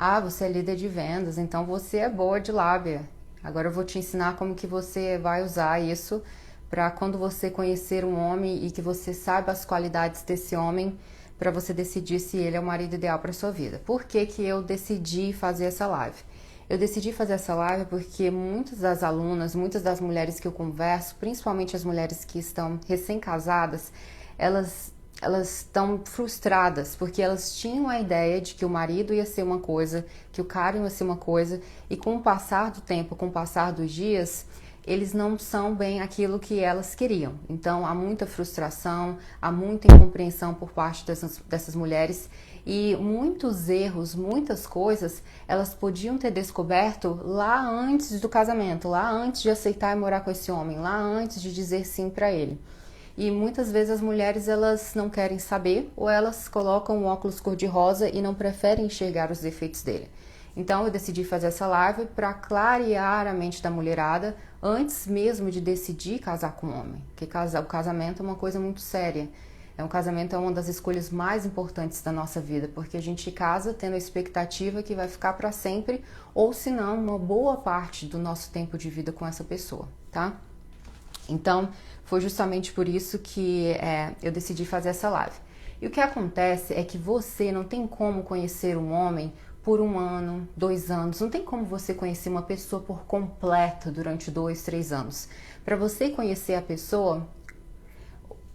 Ah, você é líder de vendas, então você é boa de lábia. Agora eu vou te ensinar como que você vai usar isso para quando você conhecer um homem e que você saiba as qualidades desse homem, para você decidir se ele é o marido ideal para sua vida. Por que que eu decidi fazer essa live? Eu decidi fazer essa live porque muitas das alunas, muitas das mulheres que eu converso, principalmente as mulheres que estão recém-casadas, elas estão frustradas porque elas tinham a ideia de que o marido ia ser uma coisa, que o cara ia ser uma coisa, e com o passar do tempo, com o passar dos dias, eles não são bem aquilo que elas queriam. Então há muita frustração, há muita incompreensão por parte dessas mulheres e muitos erros, muitas coisas elas podiam ter descoberto lá antes do casamento, lá antes de aceitar e morar com esse homem, lá antes de dizer sim para ele. E muitas vezes as mulheres elas não querem saber ou elas colocam um óculos cor-de-rosa e não preferem enxergar os defeitos dele. Então eu decidi fazer essa live para clarear a mente da mulherada antes mesmo de decidir casar com um homem. Porque o casamento é uma coisa muito séria. Um casamento é uma das escolhas mais importantes da nossa vida, porque a gente casa tendo a expectativa que vai ficar para sempre ou se não, uma boa parte do nosso tempo de vida com essa pessoa, tá? Então, foi justamente por isso que eu decidi fazer essa live. E o que acontece é que você não tem como conhecer um homem por 1 ano, 2 anos. Não tem como você conhecer uma pessoa por completo durante 2, 3 anos. Para você conhecer a pessoa...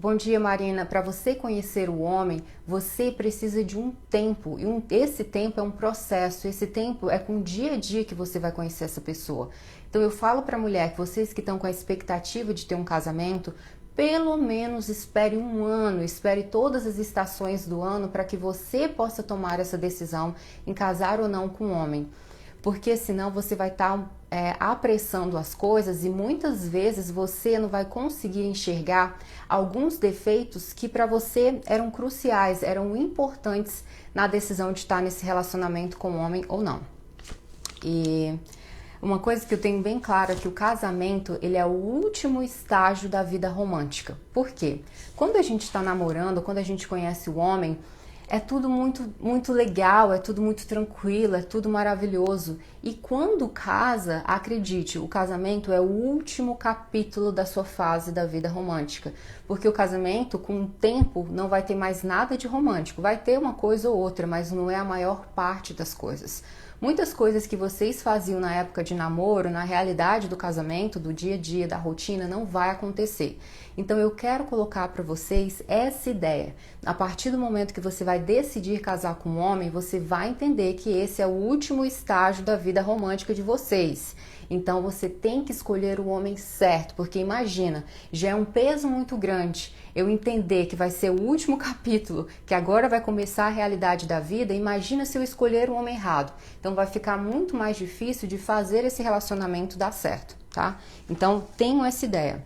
Bom dia, Marina. Para você conhecer o homem, você precisa de um tempo. E esse tempo é um processo. Esse tempo é com o dia a dia que você vai conhecer essa pessoa. Então eu falo para a mulher que vocês que estão com a expectativa de ter um casamento, pelo menos espere 1 ano, espere todas as estações do ano para que você possa tomar essa decisão em casar ou não com um homem. Porque senão você vai estar apressando as coisas e muitas vezes você não vai conseguir enxergar alguns defeitos que para você eram cruciais, eram importantes na decisão de estar nesse relacionamento com um homem ou não. E uma coisa que eu tenho bem clara é que o casamento ele é o último estágio da vida romântica. Por quê? Quando a gente está namorando, quando a gente conhece o homem, é tudo muito legal, é tudo muito tranquilo, é tudo maravilhoso. E quando casa, acredite, o casamento é o último capítulo da sua fase da vida romântica. Porque o casamento, com o tempo, não vai ter mais nada de romântico. Vai ter uma coisa ou outra, mas não é a maior parte das coisas. Muitas coisas que vocês faziam na época de namoro, na realidade do casamento, do dia a dia, da rotina, não vai acontecer. Então eu quero colocar para vocês essa ideia. A partir do momento que você vai decidir casar com um homem, você vai entender que esse é o último estágio da vida romântica de vocês. Então você tem que escolher o homem certo, porque imagina, já é um peso muito grande eu entender que vai ser o último capítulo, que agora vai começar a realidade da vida. Imagina se eu escolher o homem errado. Então vai ficar muito mais difícil de fazer esse relacionamento dar certo, tá? Então tenham essa ideia.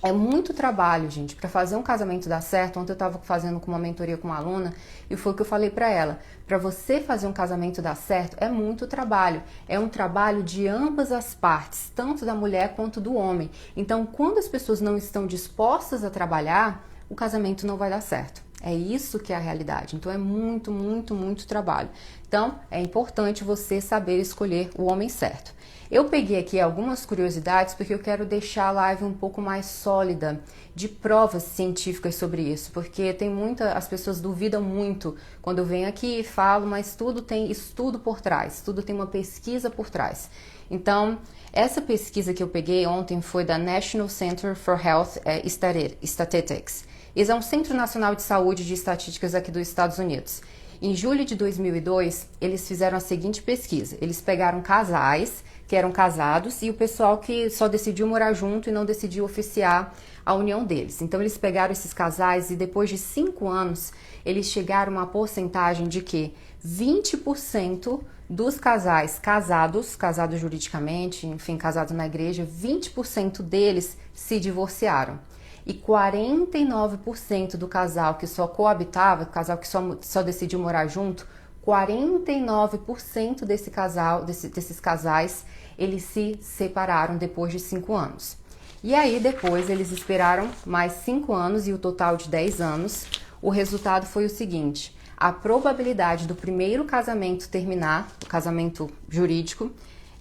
É muito trabalho, gente, para fazer um casamento dar certo. Ontem eu estava fazendo com uma mentoria com uma aluna e foi o que eu falei para ela. Para você fazer um casamento dar certo, é muito trabalho. É um trabalho de ambas as partes, tanto da mulher quanto do homem. Então, quando as pessoas não estão dispostas a trabalhar, o casamento não vai dar certo. É isso que é a realidade. Então, é muito trabalho. Então, é importante você saber escolher o homem certo. Eu peguei aqui algumas curiosidades porque eu quero deixar a live um pouco mais sólida, de provas científicas sobre isso, porque as pessoas duvidam muito quando eu venho aqui e falo, mas tudo tem estudo por trás, tudo tem uma pesquisa por trás. Então, essa pesquisa que eu peguei ontem foi da National Center for Health Statistics. Esse é um Centro Nacional de Saúde de Estatísticas aqui dos Estados Unidos. Em julho de 2002, eles fizeram a seguinte pesquisa. Eles pegaram casais que eram casados e o pessoal que só decidiu morar junto e não decidiu oficiar a união deles. Então, eles pegaram esses casais e depois de 5 anos, eles chegaram a uma porcentagem de que 20% dos casais casados juridicamente, enfim, casados na igreja, 20% deles se divorciaram. E 49% do casal que só coabitava, casal que só decidiu morar junto, 49% desses casais, eles se separaram depois de 5 anos. E aí depois eles esperaram mais 5 anos e o total de 10 anos. O resultado foi o seguinte: a probabilidade do primeiro casamento terminar, o casamento jurídico,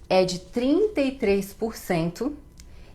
é de 33%,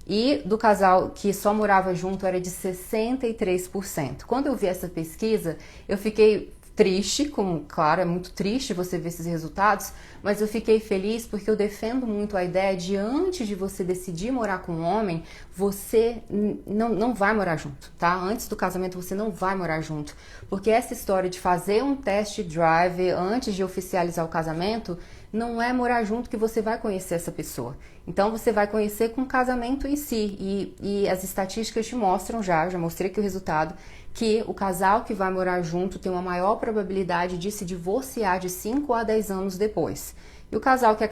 e do casal que só morava junto era de 63%. Quando eu vi essa pesquisa, eu fiquei triste, como, claro, é muito triste você ver esses resultados, mas eu fiquei feliz porque eu defendo muito a ideia de antes de você decidir morar com um homem, você não vai morar junto, tá? Antes do casamento você não vai morar junto, porque essa história de fazer um test drive antes de oficializar o casamento não é morar junto que você vai conhecer essa pessoa. Então você vai conhecer com o casamento em si, e as estatísticas te mostram já mostrei aqui o resultado, que o casal que vai morar junto tem uma maior probabilidade de se divorciar de 5 a 10 anos depois. E o casal que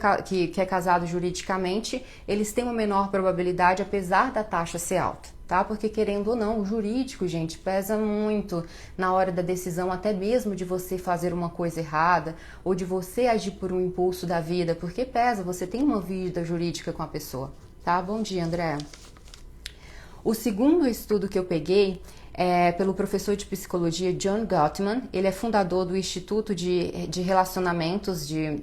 é casado juridicamente, eles têm uma menor probabilidade, apesar da taxa ser alta, tá? Porque querendo ou não, o jurídico, gente, pesa muito na hora da decisão, até mesmo de você fazer uma coisa errada, ou de você agir por um impulso da vida, porque pesa, você tem uma vida jurídica com a pessoa, tá? Bom dia, André. O segundo estudo que eu peguei é pelo professor de psicologia John Gottman. Ele é fundador do Instituto de Relacionamentos de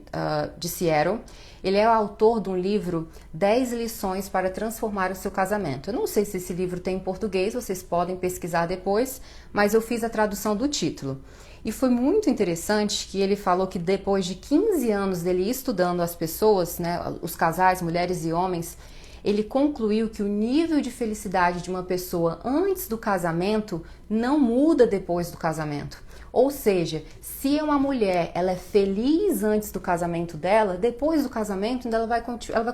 Seattle. Ele é o autor de um livro 10 lições para transformar o seu casamento. Eu não sei se esse livro tem em português, vocês podem pesquisar depois, mas eu fiz a tradução do título. E foi muito interessante que ele falou que depois de 15 anos dele estudando as pessoas, né, os casais, mulheres e homens, ele concluiu que o nível de felicidade de uma pessoa antes do casamento não muda depois do casamento. Ou seja, se uma mulher ela é feliz antes do casamento dela, depois do casamento ela vai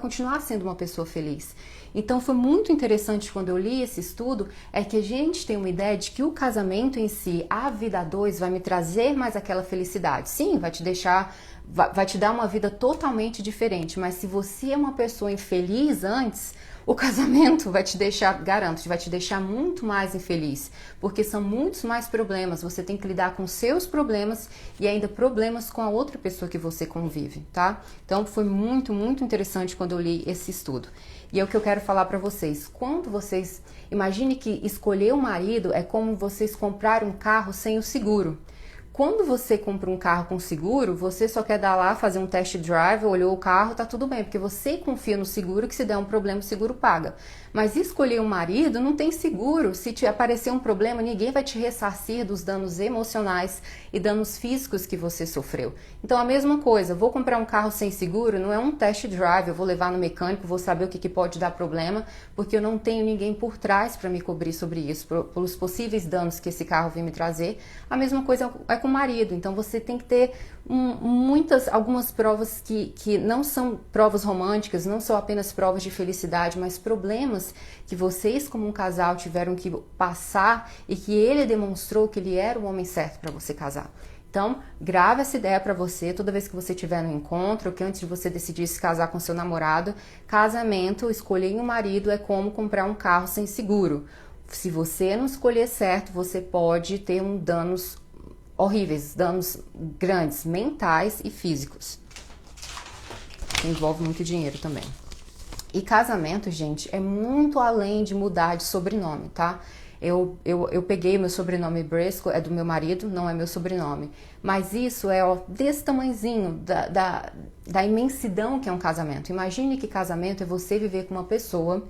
continuar sendo uma pessoa feliz. Então foi muito interessante quando eu li esse estudo, é que a gente tem uma ideia de que o casamento em si, a vida a dois, vai me trazer mais aquela felicidade. Sim, vai te dar uma vida totalmente diferente, mas se você é uma pessoa infeliz antes, o casamento vai te deixar, garanto, vai te deixar muito mais infeliz, porque são muitos mais problemas, você tem que lidar com seus problemas e ainda problemas com a outra pessoa que você convive, tá? Então foi muito, muito interessante quando eu li esse estudo. E é o que eu quero falar para vocês. Quando vocês... Imagine que escolher um marido é como vocês comprarem um carro sem o seguro. Quando você compra um carro com seguro, você só quer dar lá, fazer um test drive, olhou o carro, tá tudo bem, porque você confia no seguro que se der um problema, o seguro paga. Mas escolher um marido não tem seguro. Se te aparecer um problema, ninguém vai te ressarcir dos danos emocionais e danos físicos que você sofreu. Então a mesma coisa, vou comprar um carro sem seguro, não é um test drive, eu vou levar no mecânico, vou saber o que pode dar problema, porque eu não tenho ninguém por trás para me cobrir sobre isso, pelos possíveis danos que esse carro vem me trazer. A mesma coisa é com o marido, então você tem que ter algumas provas que não são provas românticas, não são apenas provas de felicidade, mas problemas que vocês como um casal tiveram que passar e que ele demonstrou que ele era o homem certo para você casar. Então, grave essa ideia para você toda vez que você estiver no encontro, que antes de você decidir se casar com seu namorado, casamento, escolher um marido é como comprar um carro sem seguro. Se você não escolher certo, você pode ter danos horríveis, danos grandes, mentais e físicos. Envolve muito dinheiro também. E casamento, gente, é muito além de mudar de sobrenome, tá? Eu peguei meu sobrenome Briscoe, é do meu marido, não é meu sobrenome. Mas isso é desse tamanhozinho, da imensidão que é um casamento. Imagine que casamento é você viver com uma pessoa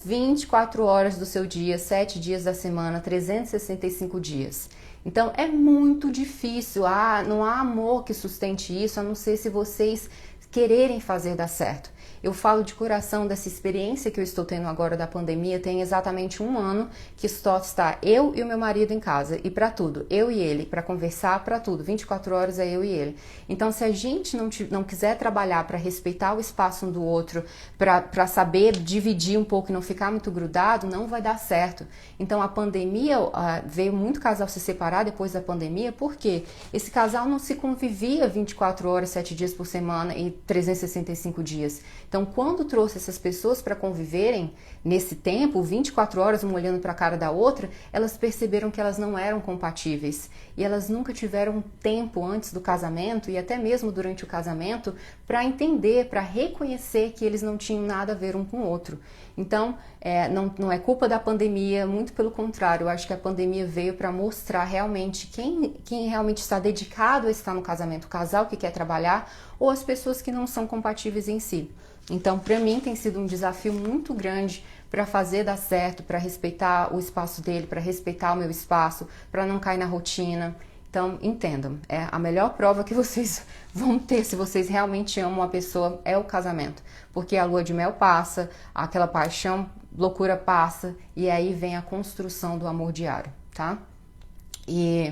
24 horas do seu dia, 7 dias da semana, 365 dias. Então é muito difícil, não há amor que sustente isso, a não ser se vocês quererem fazer dar certo. Eu falo de coração dessa experiência que eu estou tendo agora da pandemia, tem exatamente 1 ano que só está eu e o meu marido em casa, e para tudo, eu e ele, para conversar, para tudo, 24 horas é eu e ele. Então se a gente não quiser trabalhar para respeitar o espaço um do outro, para saber dividir um pouco e não ficar muito grudado, não vai dar certo. Então a pandemia, veio muito casal se separar depois da pandemia, porque esse casal não se convivia 24 horas, 7 dias por semana e 365 dias. Então, quando trouxe essas pessoas para conviverem nesse tempo, 24 horas, uma olhando para a cara da outra, elas perceberam que elas não eram compatíveis. E elas nunca tiveram tempo antes do casamento e até mesmo durante o casamento para entender, para reconhecer que eles não tinham nada a ver um com o outro. Então, não é culpa da pandemia, muito pelo contrário, eu acho que a pandemia veio para mostrar realmente quem realmente está dedicado a estar no casamento, o casal que quer trabalhar ou as pessoas que não são compatíveis em si. Então, para mim tem sido um desafio muito grande para fazer dar certo, para respeitar o espaço dele, para respeitar o meu espaço, para não cair na rotina. Então, entendam, a melhor prova que vocês vão ter se vocês realmente amam uma pessoa é o casamento. Porque a lua de mel passa, aquela paixão, loucura passa, e aí vem a construção do amor diário, tá? E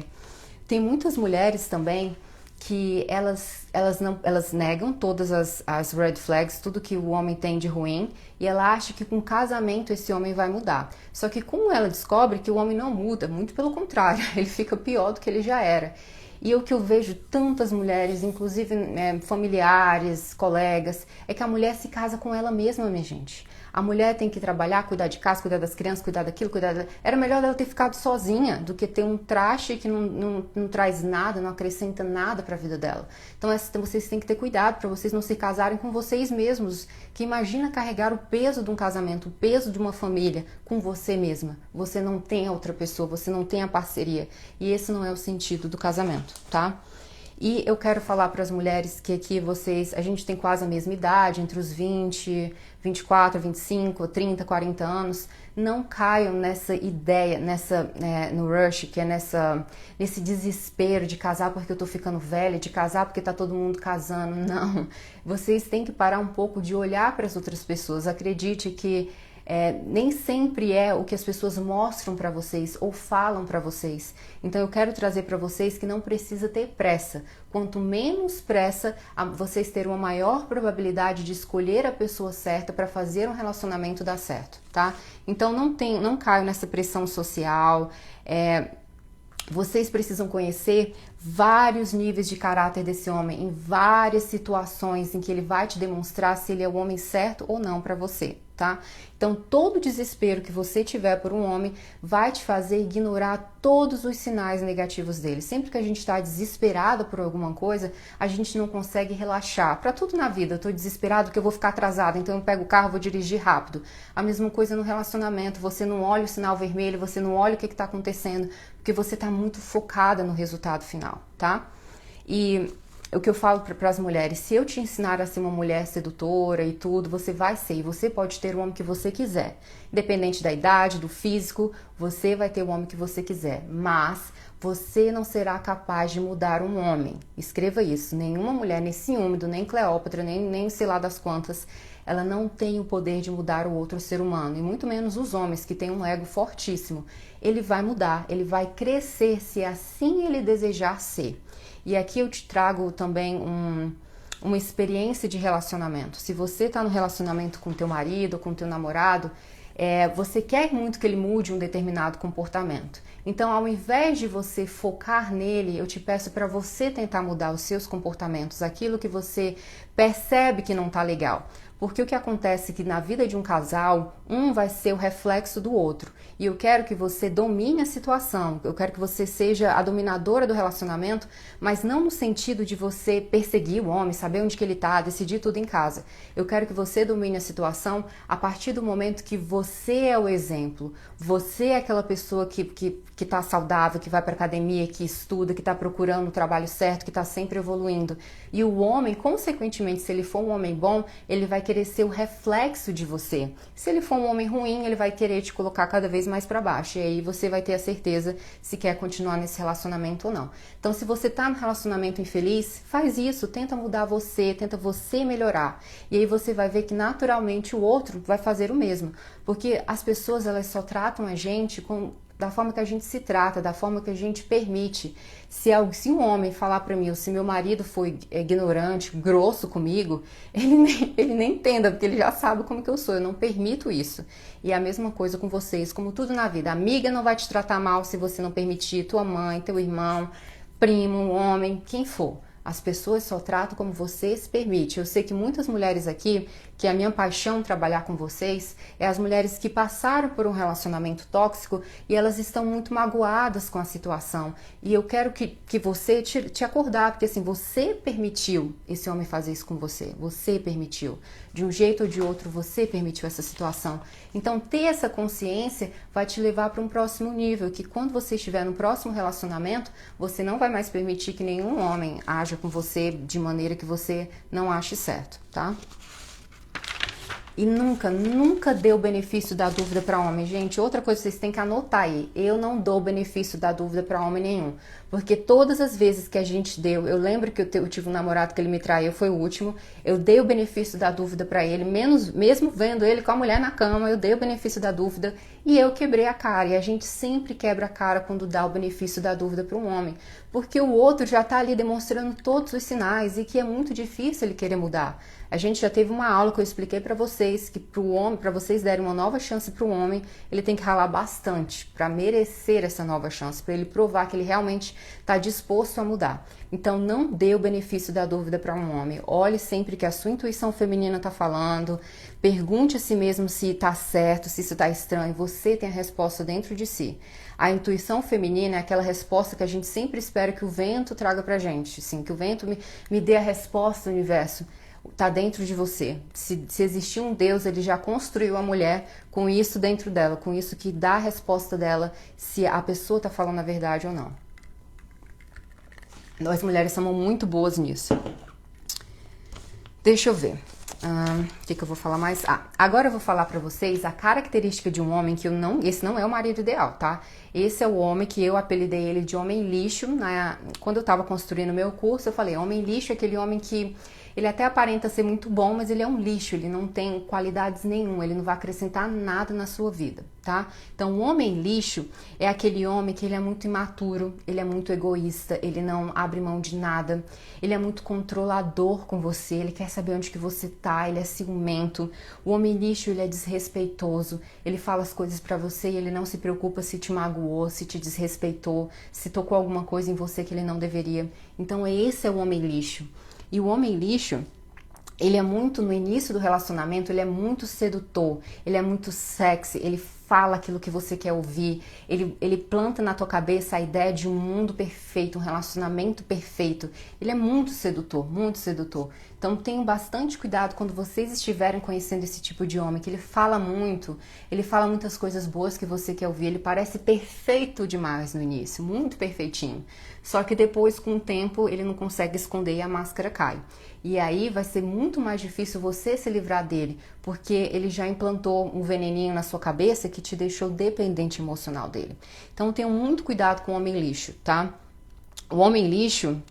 tem muitas mulheres também que elas negam todas as red flags, tudo que o homem tem de ruim, e ela acha que com casamento esse homem vai mudar. Só que como ela descobre que o homem não muda, muito pelo contrário, ele fica pior do que ele já era. E o que eu vejo tantas mulheres, inclusive familiares, colegas, é que a mulher se casa com ela mesma, minha gente. A mulher tem que trabalhar, cuidar de casa, cuidar das crianças, cuidar daquilo, Era melhor ela ter ficado sozinha do que ter um traste que não traz nada, não acrescenta nada para a vida dela. Então vocês têm que ter cuidado para vocês não se casarem com vocês mesmos. Que imagina carregar o peso de um casamento, o peso de uma família com você mesma. Você não tem a outra pessoa, você não tem a parceria. E esse não é o sentido do casamento, tá? E eu quero falar para as mulheres que aqui a gente tem quase a mesma idade, entre os 20, 24, 25, 30, 40 anos. Não caiam nessa ideia, no rush, que é nesse desespero de casar porque eu tô ficando velha, de casar porque tá todo mundo casando. Não, vocês têm que parar um pouco de olhar para as outras pessoas. Acredite que nem sempre é o que as pessoas mostram para vocês ou falam para vocês. Então eu quero trazer para vocês que não precisa ter pressa. Quanto menos pressa, vocês terão uma maior probabilidade de escolher a pessoa certa para fazer um relacionamento dar certo, tá? Então não caio nessa pressão social. Vocês precisam conhecer vários níveis de caráter desse homem, em várias situações em que ele vai te demonstrar se ele é o homem certo ou não para você, tá? Então, todo desespero que você tiver por um homem vai te fazer ignorar todos os sinais negativos dele. Sempre que a gente está desesperado por alguma coisa, a gente não consegue relaxar. Para tudo na vida, eu estou desesperado porque eu vou ficar atrasada, então eu pego o carro, vou dirigir rápido. A mesma coisa no relacionamento, você não olha o sinal vermelho, você não olha o que está acontecendo, porque você está muito focada no resultado final, tá? E o que eu falo para as mulheres, se eu te ensinar a ser uma mulher sedutora e tudo, você vai ser, e você pode ter o homem que você quiser. Independente da idade, do físico, você vai ter o homem que você quiser, mas você não será capaz de mudar um homem. Escreva isso, nenhuma mulher, nem Ciúmido, nem Cleópatra, nem sei lá das quantas, ela não tem o poder de mudar o outro ser humano, e muito menos os homens que têm um ego fortíssimo. Ele vai mudar, ele vai crescer se assim ele desejar ser. E aqui eu te trago também uma experiência de relacionamento. Se você está no relacionamento com teu marido, com teu namorado, você quer muito que ele mude um determinado comportamento. Então, ao invés de você focar nele, eu te peço para você tentar mudar os seus comportamentos, aquilo que você percebe que não está legal. Porque o que acontece é que na vida de um casal, um vai ser o reflexo do outro. E eu quero que você domine a situação, eu quero que você seja a dominadora do relacionamento, mas não no sentido de você perseguir o homem, saber onde que ele está, decidir tudo em casa. Eu quero que você domine a situação a partir do momento que você é o exemplo. Você é aquela pessoa que está saudável, que vai para academia, que estuda, que está procurando o trabalho certo, que está sempre evoluindo. E o homem, consequentemente, se ele for um homem bom, ele vai querer ser o reflexo de você. Se ele for um homem ruim, ele vai querer te colocar cada vez mais para baixo. E aí você vai ter a certeza se quer continuar nesse relacionamento ou não. Então, se você tá num relacionamento infeliz, faz isso, tenta mudar você, tenta você melhorar. E aí você vai ver que naturalmente o outro vai fazer o mesmo. Porque as pessoas, elas só tratam a gente da forma que a gente se trata, da forma que a gente permite. Se um homem falar pra mim, ou se meu marido foi ignorante, grosso comigo, ele nem entenda, porque ele já sabe como que eu sou, eu não permito isso. E é a mesma coisa com vocês, como tudo na vida. A amiga não vai te tratar mal se você não permitir, tua mãe, teu irmão, primo, homem, quem for. As pessoas só tratam como você se permite. Eu sei que muitas mulheres aqui, que é a minha paixão trabalhar com vocês, é as mulheres que passaram por um relacionamento tóxico e elas estão muito magoadas com a situação. E eu quero que você te acordar, porque assim, você permitiu esse homem fazer isso com você. Você permitiu. De um jeito ou de outro, você permitiu essa situação. Então, ter essa consciência vai te levar para um próximo nível, que quando você estiver no próximo relacionamento, você não vai mais permitir que nenhum homem haja com você de maneira que você não ache certo, tá? E nunca dê o benefício da dúvida para homem. Gente, outra coisa que vocês têm que anotar aí. Eu não dou o benefício da dúvida para homem nenhum. Porque todas as vezes que a gente deu... Eu lembro que eu tive um namorado que ele me traiu, foi o último. Eu dei o benefício da dúvida para ele. Mesmo vendo ele com a mulher na cama, eu dei o benefício da dúvida. E eu quebrei a cara. E a gente sempre quebra a cara quando dá o benefício da dúvida para um homem. Porque o outro já tá ali demonstrando todos os sinais. E que é muito difícil ele querer mudar. A gente já teve uma aula que eu expliquei para vocês que pro homem, para vocês derem uma nova chance para o homem, ele tem que ralar bastante para merecer essa nova chance, para ele provar que ele realmente está disposto a mudar. Então não dê o benefício da dúvida para um homem. Olhe sempre que a sua intuição feminina está falando, pergunte a si mesmo se está certo, se isso está estranho. Você tem a resposta dentro de si. A intuição feminina é aquela resposta que a gente sempre espera que o vento traga pra gente, assim, que o vento me dê a resposta do universo. Tá dentro de você. Se existir um Deus, ele já construiu a mulher com isso dentro dela, com isso que dá a resposta dela se a pessoa tá falando a verdade ou não. Nós mulheres somos muito boas nisso. Deixa eu ver. O que eu vou falar mais? Agora eu vou falar pra vocês a característica de um homem que esse não é o marido ideal, tá? Esse é o homem que eu apelidei ele de homem lixo. Quando eu tava construindo o meu curso, eu falei, homem lixo é aquele homem que ele até aparenta ser muito bom, mas ele é um lixo, ele não tem qualidades nenhuma, ele não vai acrescentar nada na sua vida, tá? Então, o homem lixo é aquele homem que ele é muito imaturo, ele é muito egoísta, ele não abre mão de nada, ele é muito controlador com você, ele quer saber onde que você tá, ele é ciumento. O homem lixo, ele é desrespeitoso, ele fala as coisas pra você e ele não se preocupa se te magoou, se te desrespeitou, se tocou alguma coisa em você que ele não deveria. Então, esse é o homem lixo. E o homem lixo, ele é muito, no início do relacionamento, ele é muito sedutor, ele é muito sexy, ele fala aquilo que você quer ouvir, ele planta na tua cabeça a ideia de um mundo perfeito, um relacionamento perfeito. Ele é muito sedutor, muito sedutor. Então tenham bastante cuidado quando vocês estiverem conhecendo esse tipo de homem, que ele fala muitas coisas boas que você quer ouvir, ele parece perfeito demais no início, muito perfeitinho. Só que depois, com o tempo, ele não consegue esconder e a máscara cai. E aí vai ser muito mais difícil você se livrar dele, porque ele já implantou um veneninho na sua cabeça que te deixou dependente emocional dele. Então tenham muito cuidado com o homem lixo, tá? O homem lixo,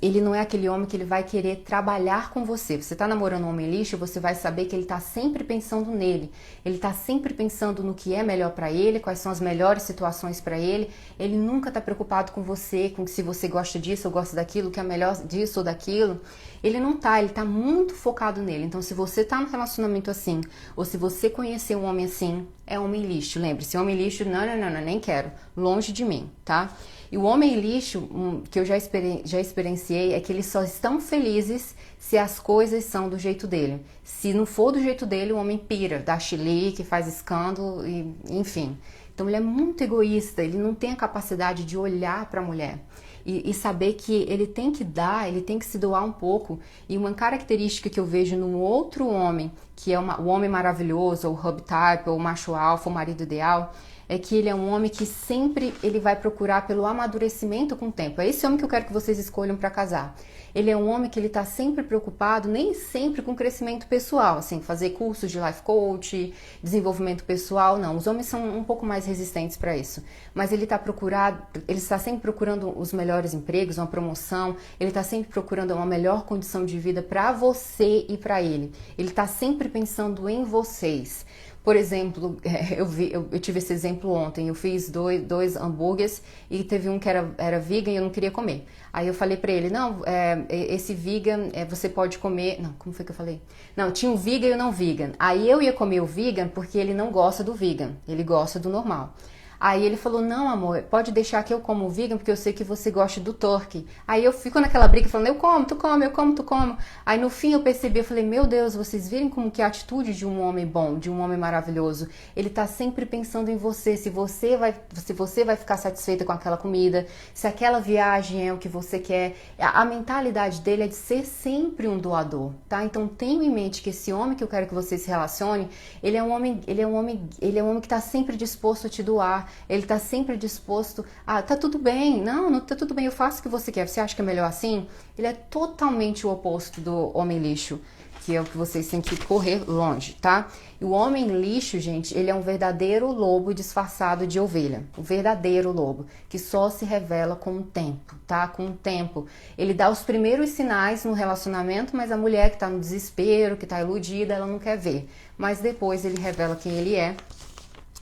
ele não é aquele homem que ele vai querer trabalhar com você. Você tá namorando um homem lixo, você vai saber que ele tá sempre pensando nele. Ele tá sempre pensando no que é melhor pra ele, quais são as melhores situações pra ele. Ele nunca tá preocupado com você, com se você gosta disso ou gosta daquilo, que é melhor disso ou daquilo. Ele não tá, ele tá muito focado nele. Então, se você tá num relacionamento assim, ou se você conhecer um homem assim, é homem lixo. Lembre-se, homem lixo, não, nem quero. Longe de mim, tá? E o homem lixo, que eu já experienciei, é que eles só estão felizes se as coisas são do jeito dele. Se não for do jeito dele, o homem pira, dá chilique, faz escândalo, enfim. Então ele é muito egoísta, ele não tem a capacidade de olhar para a mulher e saber que ele tem que dar, ele tem que se doar um pouco. E uma característica que eu vejo num outro homem, que é o homem maravilhoso, ou o hub type, ou o macho alfa, o marido ideal, é que ele é um homem que sempre ele vai procurar pelo amadurecimento com o tempo. É esse homem que eu quero que vocês escolham para casar. Ele é um homem que ele tá sempre preocupado, nem sempre com crescimento pessoal, assim, fazer cursos de life coach, desenvolvimento pessoal, não. Os homens são um pouco mais resistentes para isso. Mas ele está sempre procurando os melhores empregos, uma promoção, ele está sempre procurando uma melhor condição de vida para você e para ele. Ele está sempre pensando em vocês. Por exemplo, eu tive esse exemplo ontem, eu fiz dois hambúrgueres e teve um que era vegan e eu não queria comer. Aí eu falei pra ele, não, esse vegan você pode comer... Não, como foi que eu falei? Não, tinha um vegan e um não vegan. Aí eu ia comer o vegan porque ele não gosta do vegan, ele gosta do normal. Aí ele falou, não amor, pode deixar que eu como vegan, porque eu sei que você gosta do turkey. Aí eu fico naquela briga falando, eu como, tu come, eu como, tu come. Aí no fim eu percebi, eu falei, meu Deus, vocês viram como que é a atitude de um homem bom, de um homem maravilhoso. Ele tá sempre pensando em você, se você vai ficar satisfeita com aquela comida, se aquela viagem é o que você quer. A mentalidade dele é de ser sempre um doador, tá? Então tenha em mente que esse homem que eu quero que você se relacione, ele é um homem que tá sempre disposto a te doar. Ele tá sempre disposto a, tá tudo bem, não tá tudo bem, eu faço o que você quer, você acha que é melhor assim? Ele é totalmente o oposto do homem lixo, que é o que vocês têm que correr longe, tá? E o homem lixo, gente, ele é um verdadeiro lobo disfarçado de ovelha, um verdadeiro lobo, que só se revela com o tempo, tá? Com o tempo. Ele dá os primeiros sinais no relacionamento, mas a mulher que tá no desespero, que tá iludida, ela não quer ver. Mas depois ele revela quem ele é.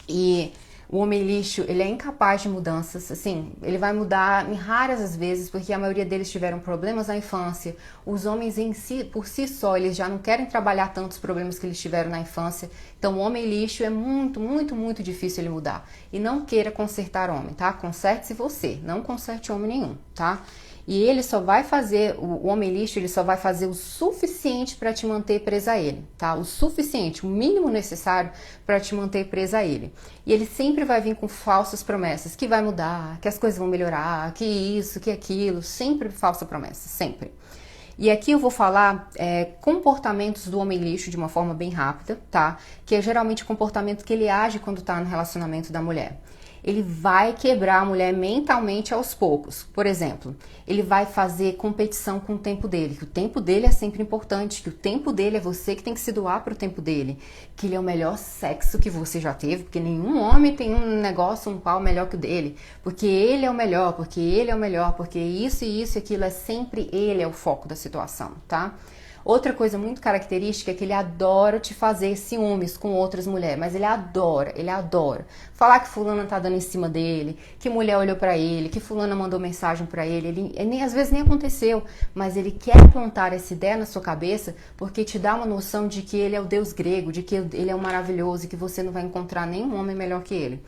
E o homem lixo, ele é incapaz de mudanças, assim, ele vai mudar em raras as vezes, porque a maioria deles tiveram problemas na infância. Os homens em si, por si só, eles já não querem trabalhar tantos problemas que eles tiveram na infância. Então o homem lixo é muito, muito, muito difícil ele mudar. E não queira consertar homem, tá? Conserte-se você, não conserte homem nenhum, tá? E ele só vai fazer, o homem lixo, ele só vai fazer o suficiente para te manter presa a ele, tá? O suficiente, o mínimo necessário para te manter presa a ele. E ele sempre vai vir com falsas promessas, que vai mudar, que as coisas vão melhorar, que isso, que aquilo, sempre falsa promessa, sempre. E aqui eu vou falar comportamentos do homem lixo de uma forma bem rápida, tá? Que é geralmente o comportamento que ele age quando tá no relacionamento da mulher. Ele vai quebrar a mulher mentalmente aos poucos. Por exemplo, ele vai fazer competição com o tempo dele, que o tempo dele é sempre importante, que o tempo dele é você que tem que se doar para o tempo dele, que ele é o melhor sexo que você já teve, porque nenhum homem tem um negócio, um pau melhor que o dele, porque ele é o melhor, porque ele é o melhor, porque isso e isso e aquilo, é sempre ele é o foco da situação, tá? Outra coisa muito característica é que ele adora te fazer ciúmes com outras mulheres, mas ele adora. Falar que fulana tá dando em cima dele, que mulher olhou pra ele, que fulana mandou mensagem pra ele, às vezes nem aconteceu, mas ele quer plantar essa ideia na sua cabeça porque te dá uma noção de que ele é o deus grego, de que ele é um maravilhoso e que você não vai encontrar nenhum homem melhor que ele.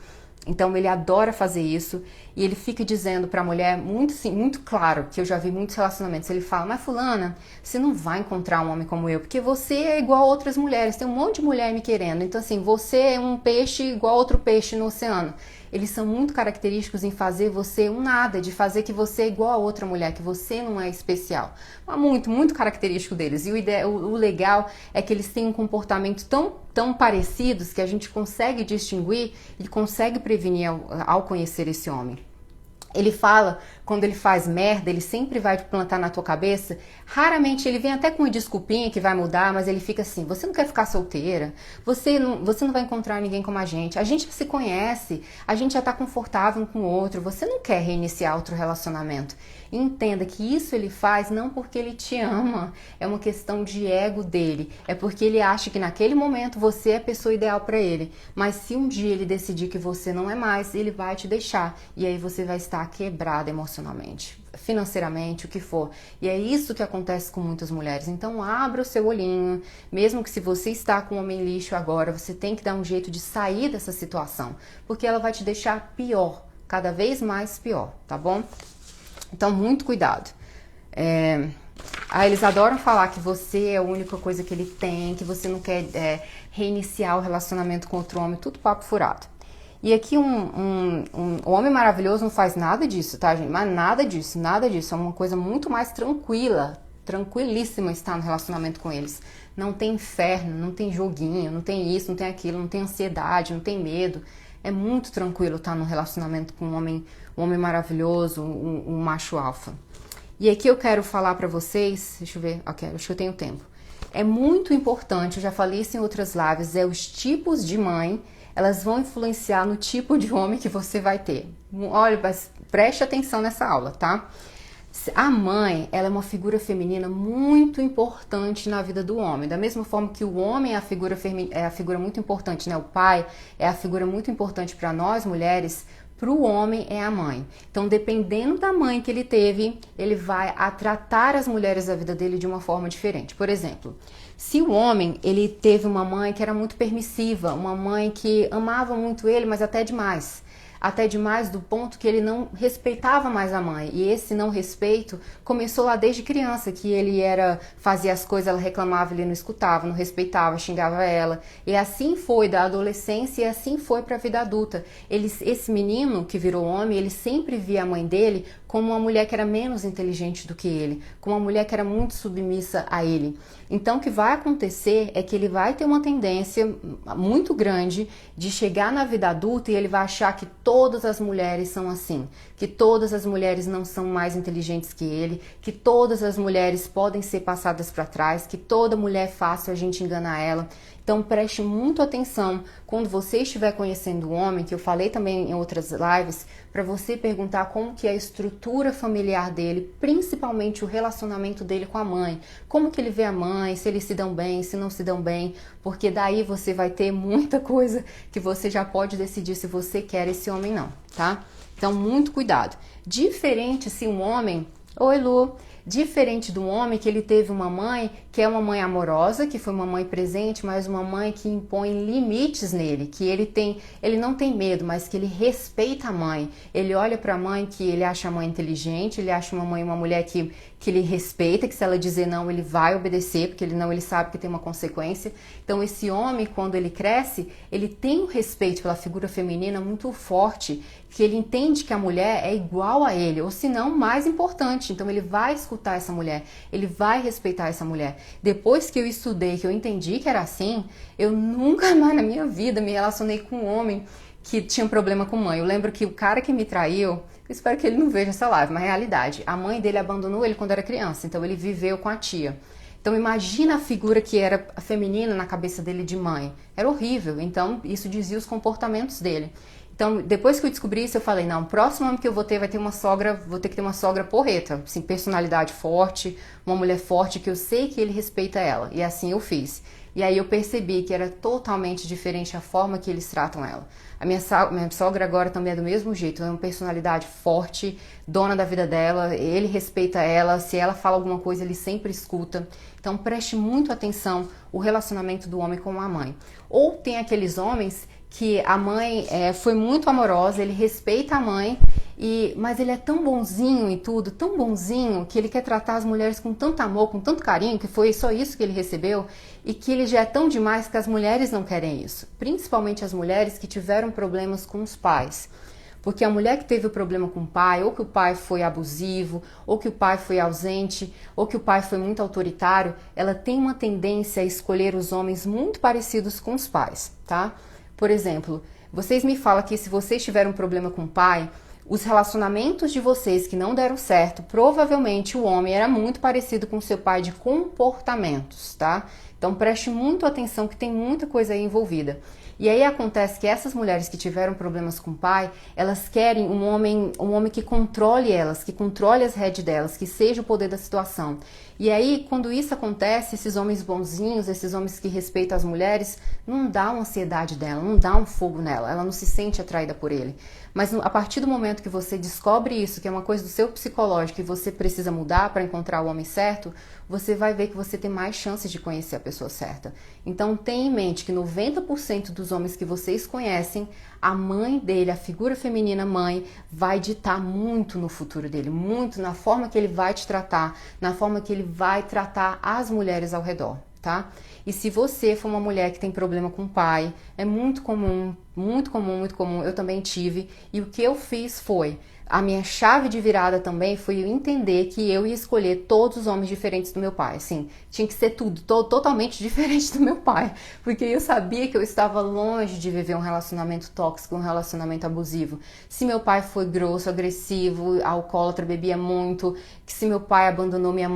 Então ele adora fazer isso e ele fica dizendo pra mulher muito, sim, muito claro, que eu já vi muitos relacionamentos, ele fala, mas fulana, você não vai encontrar um homem como eu, porque você é igual a outras mulheres, tem um monte de mulher me querendo, então assim, você é um peixe igual a outro peixe no oceano. Eles são muito característicos em fazer você um nada, de fazer que você é igual a outra mulher, que você não é especial. Mas muito, muito característico deles. E o legal é que eles têm um comportamento tão parecidos que a gente consegue distinguir e consegue prevenir ao conhecer esse homem. Ele fala, quando ele faz merda, ele sempre vai plantar na tua cabeça. Raramente ele vem até com uma desculpinha que vai mudar, mas ele fica assim, você não quer ficar solteira? Você não vai encontrar ninguém como a gente já se conhece, a gente já tá confortável um com o outro, você não quer reiniciar outro relacionamento. Entenda que isso ele faz não porque ele te ama, é uma questão de ego dele, é porque ele acha que naquele momento você é a pessoa ideal para ele, mas se um dia ele decidir que você não é mais, ele vai te deixar, e aí você vai estar quebrada emocionalmente, financeiramente, o que for. E é isso que acontece com muitas mulheres. Então abra o seu olhinho, mesmo que se você está com um homem lixo agora, você tem que dar um jeito de sair dessa situação, porque ela vai te deixar pior, cada vez mais pior, tá bom? Então muito cuidado. Eles adoram falar que você é a única coisa que ele tem, que você não quer reiniciar o relacionamento com outro homem, tudo papo furado. E aqui o homem maravilhoso não faz nada disso, tá, gente? Mas nada disso, nada disso. É uma coisa muito mais tranquila, tranquilíssima estar no relacionamento com eles. Não tem inferno, não tem joguinho, não tem isso, não tem aquilo, não tem ansiedade, não tem medo. É muito tranquilo estar no relacionamento com um homem maravilhoso, um macho alfa. E aqui eu quero falar pra vocês, deixa eu ver, ok, acho que eu tenho tempo. É muito importante, eu já falei isso em outras lives, os tipos de mãe, elas vão influenciar no tipo de homem que você vai ter. Olha, mas preste atenção nessa aula, tá? A mãe, ela é uma figura feminina muito importante na vida do homem. Da mesma forma que o homem é a figura muito importante, né? O pai é a figura muito importante para nós mulheres. Para o homem é a mãe. Então, dependendo da mãe que ele teve, ele vai tratar as mulheres da vida dele de uma forma diferente. Por exemplo, se o homem ele teve uma mãe que era muito permissiva, uma mãe que amava muito ele, mas até demais. até demais do ponto que ele não respeitava mais a mãe. E esse não respeito começou lá desde criança, que ele fazia as coisas, ela reclamava, ele não escutava, não respeitava, xingava ela. E assim foi da adolescência e assim foi para a vida adulta. Esse menino que virou homem, ele sempre via a mãe dele como uma mulher que era menos inteligente do que ele, como uma mulher que era muito submissa a ele. Então o que vai acontecer é que ele vai ter uma tendência muito grande de chegar na vida adulta e ele vai achar que todas as mulheres são assim, que todas as mulheres não são mais inteligentes que ele, que todas as mulheres podem ser passadas para trás, que toda mulher é fácil a gente enganar ela. Então preste muito atenção quando você estiver conhecendo um homem, que eu falei também em outras lives, para você perguntar como que é a estrutura familiar dele, principalmente o relacionamento dele com a mãe. Como que ele vê a mãe, se eles se dão bem, se não se dão bem, porque daí você vai ter muita coisa que você já pode decidir se você quer esse homem não, tá? Então muito cuidado. Diferente se um homem... Oi, Lu. Diferente do homem que ele teve uma mãe que é uma mãe amorosa, que foi uma mãe presente, mas uma mãe que impõe limites nele, que ele não tem medo, mas que ele respeita a mãe. Ele olha para a mãe, que ele acha a mãe inteligente, ele acha uma mãe uma mulher que ele respeita, que se ela dizer não, ele vai obedecer, porque ele sabe que tem uma consequência. Então esse homem, quando ele cresce, ele tem um respeito pela figura feminina muito forte, que ele entende que a mulher é igual a ele, ou se não, mais importante. Então ele vai escutar essa mulher, ele vai respeitar essa mulher. Depois que eu estudei, que eu entendi que era assim, eu nunca mais na minha vida me relacionei com um homem que tinha um problema com mãe. Eu lembro que o cara que me traiu, eu espero que ele não veja essa live, mas realidade, a mãe dele abandonou ele quando era criança, então ele viveu com a tia. Então imagina a figura que era feminina na cabeça dele de mãe. Era horrível, então isso dizia os comportamentos dele. Então, depois que eu descobri isso, eu falei, não, o próximo ano que eu vou ter, vou ter que ter uma sogra porreta, assim, personalidade forte, uma mulher forte, que eu sei que ele respeita ela. E assim eu fiz. E aí eu percebi que era totalmente diferente a forma que eles tratam ela. A minha sogra agora também é do mesmo jeito, é uma personalidade forte, dona da vida dela, ele respeita ela, se ela fala alguma coisa, ele sempre escuta. Então preste muito atenção o relacionamento do homem com a mãe. Ou tem aqueles homens que a mãe foi muito amorosa, ele respeita a mãe, mas ele é tão bonzinho e tudo, tão bonzinho, que ele quer tratar as mulheres com tanto amor, com tanto carinho, que foi só isso que ele recebeu, e que ele já é tão demais que as mulheres não querem isso. Principalmente as mulheres que tiveram problemas com os pais. Porque a mulher que teve o problema com o pai, ou que o pai foi abusivo, ou que o pai foi ausente, ou que o pai foi muito autoritário, ela tem uma tendência a escolher os homens muito parecidos com os pais, tá? Por exemplo, vocês me falam que se vocês tiveram um problema com o pai, os relacionamentos de vocês que não deram certo, provavelmente o homem era muito parecido com o seu pai de comportamentos, tá? Então preste muito atenção que tem muita coisa aí envolvida. E aí acontece que essas mulheres que tiveram problemas com o pai, elas querem um homem que controle elas, que controle as redes delas, que seja o poder da situação. E aí, quando isso acontece, esses homens bonzinhos, esses homens que respeitam as mulheres, não dá uma ansiedade dela, não dá um fogo nela, ela não se sente atraída por ele. Mas a partir do momento que você descobre isso, que é uma coisa do seu psicológico e você precisa mudar para encontrar o homem certo, você vai ver que você tem mais chances de conhecer a pessoa certa. Então tenha em mente que 90% dos homens que vocês conhecem, a mãe dele, a figura feminina mãe, vai ditar muito no futuro dele, muito na forma que ele vai te tratar, na forma que ele vai tratar as mulheres ao redor, tá? E se você for uma mulher que tem problema com o pai, é muito comum, muito comum, muito comum, eu também tive, e o que eu fiz foi, a minha chave de virada também foi eu entender que eu ia escolher todos os homens diferentes do meu pai, assim, tinha que ser tudo, totalmente diferente do meu pai, porque eu sabia que eu estava longe de viver um relacionamento tóxico, um relacionamento abusivo. Se meu pai foi grosso, agressivo, alcoólatra, bebia muito, que se meu pai abandonou minha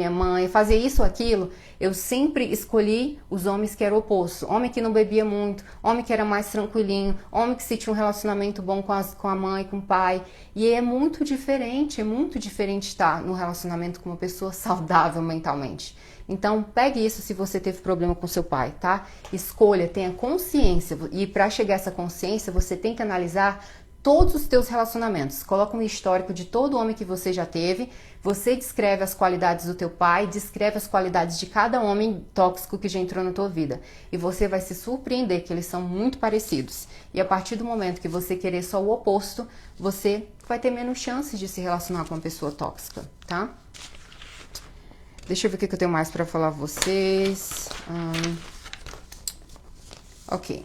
mãe, fazia isso ou aquilo, eu sempre escolhi os homens que eram oposto, homem que não bebia muito, homem que era mais tranquilinho, homem que se tinha um relacionamento bom com a mãe, com o pai, e é muito diferente estar no relacionamento com uma pessoa saudável mentalmente. Então, pegue isso se você teve problema com seu pai, tá? Escolha, tenha consciência, e para chegar a essa consciência, você tem que analisar todos os teus relacionamentos. Coloca um histórico de todo homem que você já teve. Você descreve as qualidades do teu pai, descreve as qualidades de cada homem tóxico que já entrou na tua vida. E você vai se surpreender que eles são muito parecidos. E a partir do momento que você querer só o oposto, você vai ter menos chances de se relacionar com uma pessoa tóxica, tá? Deixa eu ver o que eu tenho mais pra falar pra vocês. Ok.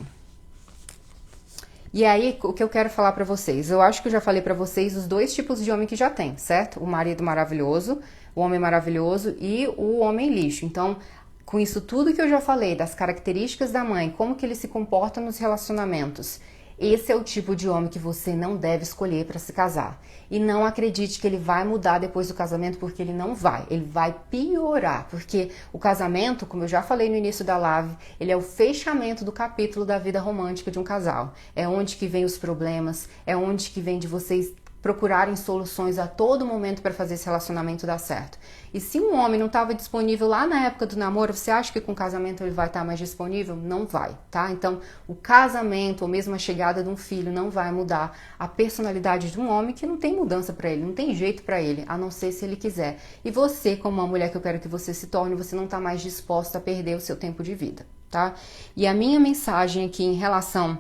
E aí, o que eu quero falar pra vocês? Eu acho que eu já falei pra vocês os dois tipos de homem que já tem, certo? O marido maravilhoso, o homem maravilhoso e o homem lixo. Então, com isso tudo que eu já falei, das características da mãe, como que ele se comporta nos relacionamentos, esse é o tipo de homem que você não deve escolher para se casar. E não acredite que ele vai mudar depois do casamento, porque ele não vai. Ele vai piorar, porque o casamento, como eu já falei no início da live, ele é o fechamento do capítulo da vida romântica de um casal. É onde que vem os problemas, é onde que vem de vocês procurarem soluções a todo momento para fazer esse relacionamento dar certo. E se um homem não estava disponível lá na época do namoro, você acha que com o casamento ele vai estar mais disponível? Não vai, tá? Então, o casamento ou mesmo a chegada de um filho não vai mudar a personalidade de um homem que não tem mudança para ele, não tem jeito para ele, a não ser se ele quiser. E você, como uma mulher que eu quero que você se torne, você não está mais disposta a perder o seu tempo de vida, tá? E a minha mensagem aqui em relação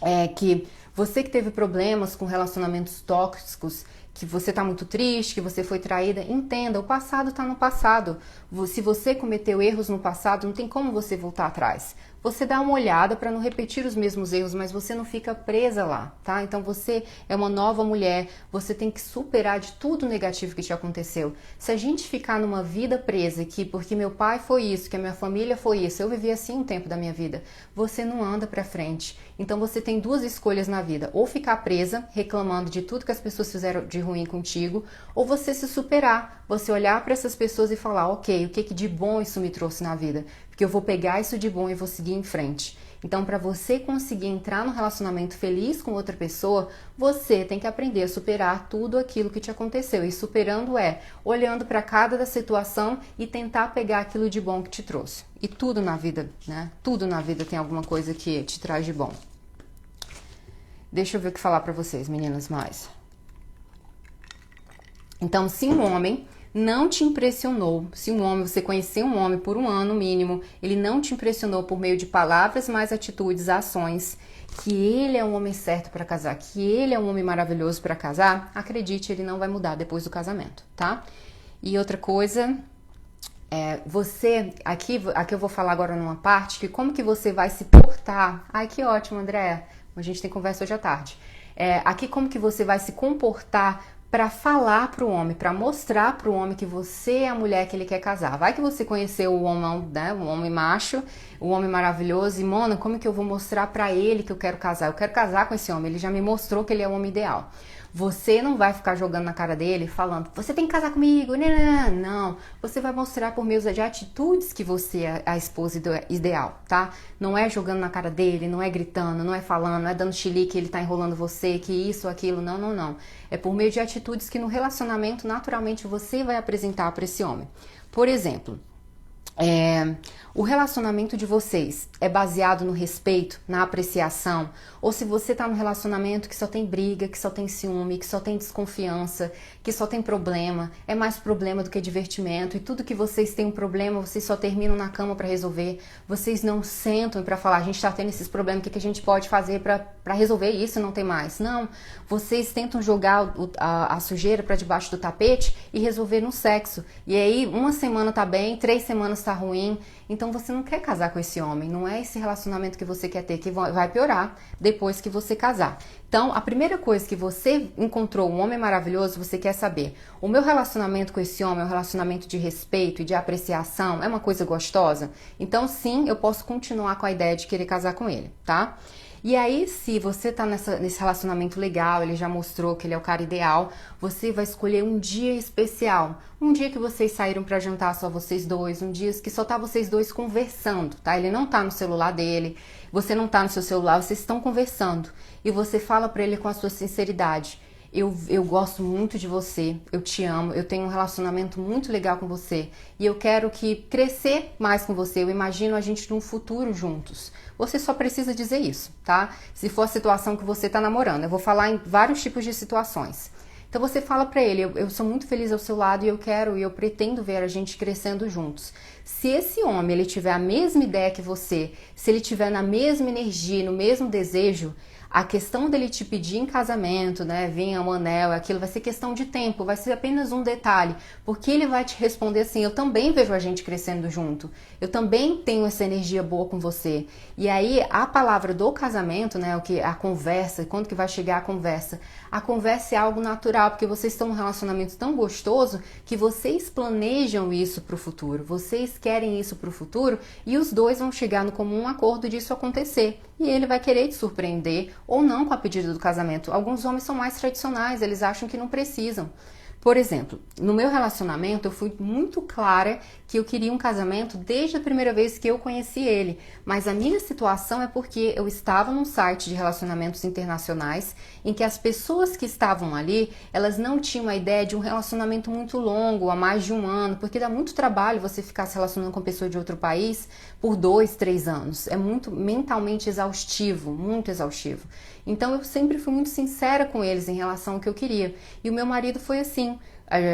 é que você que teve problemas com relacionamentos tóxicos, que você tá muito triste, que você foi traída, entenda, o passado tá no passado. Se você cometeu erros no passado, não tem como você voltar atrás. Você dá uma olhada para não repetir os mesmos erros, mas você não fica presa lá, tá? Então você é uma nova mulher, você tem que superar de tudo negativo que te aconteceu. Se a gente ficar numa vida presa aqui, porque meu pai foi isso, que a minha família foi isso, eu vivi assim um tempo da minha vida, você não anda pra frente. Então você tem duas escolhas na vida, ou ficar presa, reclamando de tudo que as pessoas fizeram de ruim contigo, ou você se superar, você olhar para essas pessoas e falar, ok, o que de bom isso me trouxe na vida? Porque eu vou pegar isso de bom e vou seguir em frente. Então, para você conseguir entrar num relacionamento feliz com outra pessoa, você tem que aprender a superar tudo aquilo que te aconteceu. E superando é olhando para cada situação e tentar pegar aquilo de bom que te trouxe. E tudo na vida, né? Tudo na vida tem alguma coisa que te traz de bom. Deixa eu ver o que falar para vocês, meninas, mais. Então, se um homem não te impressionou, se um homem, você conheceu um homem por um ano mínimo, ele não te impressionou por meio de palavras, mais atitudes, ações, que ele é um homem certo para casar, que ele é um homem maravilhoso para casar, acredite, ele não vai mudar depois do casamento, tá? E outra coisa, você, aqui eu vou falar agora numa parte, que como que você vai se portar. Ai, que ótimo, André, a gente tem conversa hoje à tarde. Aqui como que você vai se comportar para falar pro homem, para mostrar pro homem que você é a mulher que ele quer casar. Vai que você conheceu o homem, né, o homem macho, o homem maravilhoso, e Mona, como que eu vou mostrar para ele que eu quero casar? Eu quero casar com esse homem, ele já me mostrou que ele é o homem ideal. Você não vai ficar jogando na cara dele, falando, você tem que casar comigo, não. Você vai mostrar por meio de atitudes que você é a esposa ideal, tá? Não é jogando na cara dele, não é gritando, não é falando, não é dando chilique que ele tá enrolando você, que isso, aquilo, não. É por meio de atitudes que no relacionamento, naturalmente, você vai apresentar para esse homem. Por exemplo, o relacionamento de vocês é baseado no respeito, na apreciação, ou se você tá num relacionamento que só tem briga, que só tem ciúme, que só tem desconfiança, que só tem problema, é mais problema do que divertimento, e tudo que vocês têm um problema, vocês só terminam na cama para resolver, vocês não sentam para falar, a gente tá tendo esses problemas, o que a gente pode fazer para resolver isso e não tem mais. Não, vocês tentam jogar a sujeira para debaixo do tapete e resolver no sexo, e aí uma semana tá bem, 3 semanas tá ruim, então você não quer casar com esse homem, não é esse relacionamento que você quer ter, que vai piorar depois que você casar. Então, a primeira coisa que você encontrou um homem maravilhoso, você quer saber, o meu relacionamento com esse homem é um relacionamento de respeito e de apreciação, é uma coisa gostosa? Então, sim, eu posso continuar com a ideia de querer casar com ele, tá? E aí, se você tá nesse relacionamento legal, ele já mostrou que ele é o cara ideal, você vai escolher um dia especial. Um dia que vocês saíram pra jantar só vocês dois, um dia que só tá vocês dois conversando, tá? Ele não tá no celular dele, você não tá no seu celular, vocês estão conversando. E você fala pra ele com a sua sinceridade. eu gosto muito de você, eu te amo, eu tenho um relacionamento muito legal com você e eu quero que crescer mais com você, eu imagino a gente num futuro juntos. Você só precisa dizer isso, tá? Se for a situação que você tá namorando, eu vou falar em vários tipos de situações. Então você fala pra ele, eu sou muito feliz ao seu lado e eu quero e eu pretendo ver a gente crescendo juntos. Se esse homem ele tiver a mesma ideia que você, se ele tiver na mesma energia, no mesmo desejo, a questão dele te pedir em casamento, né, venha um anel, aquilo vai ser questão de tempo, vai ser apenas um detalhe, porque ele vai te responder assim, eu também vejo a gente crescendo junto, eu também tenho essa energia boa com você. E aí a palavra do casamento, né, o que a conversa, quando que vai chegar a conversa é algo natural, porque vocês estão num relacionamento tão gostoso que vocês planejam isso pro futuro, vocês querem isso pro futuro e os dois vão chegar no comum acordo disso acontecer. E ele vai querer te surpreender ou não com a pedida do casamento. Alguns homens são mais tradicionais, eles acham que não precisam. Por exemplo, no meu relacionamento eu fui muito clara que eu queria um casamento desde a primeira vez que eu conheci ele, mas a minha situação é porque eu estava num site de relacionamentos internacionais em que as pessoas que estavam ali, elas não tinham a ideia de um relacionamento muito longo, há mais de um ano, porque dá muito trabalho você ficar se relacionando com uma pessoa de outro país por 2, 3 anos. É muito mentalmente exaustivo, muito exaustivo. Então eu sempre fui muito sincera com eles em relação ao que eu queria. E o meu marido foi assim.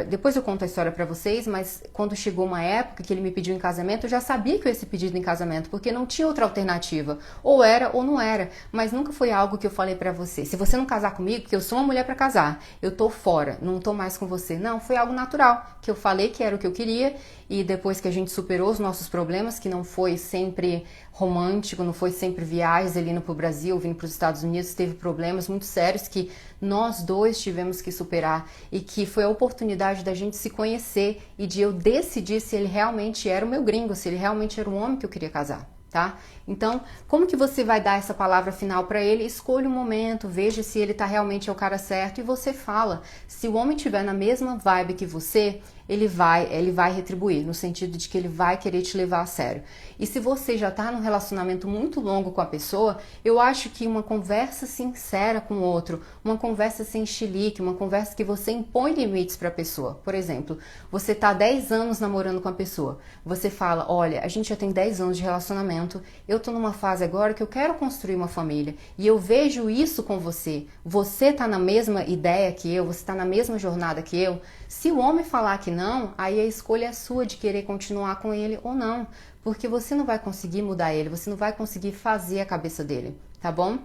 Depois eu conto a história pra vocês, mas quando chegou uma época que ele me pediu em casamento, eu já sabia que eu ia ser pedido em casamento, porque não tinha outra alternativa. Ou era ou não era, mas nunca foi algo que eu falei pra você. Se você não casar comigo, porque eu sou uma mulher pra casar, eu tô fora, não tô mais com você. Não, foi algo natural, que eu falei que era o que eu queria, e depois que a gente superou os nossos problemas, que não foi sempre romântico, não foi sempre viagens ele indo pro Brasil, vindo pros Estados Unidos, teve problemas muito sérios que nós dois tivemos que superar e que foi a oportunidade da gente se conhecer e de eu decidir se ele realmente era o meu gringo, se ele realmente era o homem que eu queria casar, tá? Então, como que você vai dar essa palavra final para ele? Escolha um momento, veja se ele tá realmente é o cara certo e você fala. Se o homem tiver na mesma vibe que você, ele vai retribuir, no sentido de que ele vai querer te levar a sério. E se você já tá num relacionamento muito longo com a pessoa, eu acho que uma conversa sincera com o outro, uma conversa sem chilique, uma conversa que você impõe limites para a pessoa. Por exemplo, você tá 10 anos namorando com a pessoa, você fala, olha, a gente já tem 10 anos de relacionamento, eu tô numa fase agora que eu quero construir uma família e eu vejo isso com você. Você tá na mesma ideia que eu, você tá na mesma jornada que eu. Se o homem falar que não, aí a escolha é sua de querer continuar com ele ou não, porque você não vai conseguir mudar ele, você não vai conseguir fazer a cabeça dele, tá bom?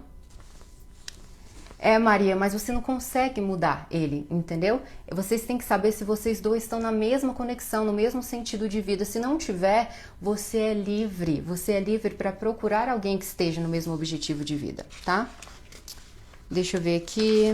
Maria, mas você não consegue mudar ele, entendeu? Vocês têm que saber se vocês dois estão na mesma conexão, no mesmo sentido de vida. Se não tiver, você é livre para procurar alguém que esteja no mesmo objetivo de vida, tá? Deixa eu ver aqui.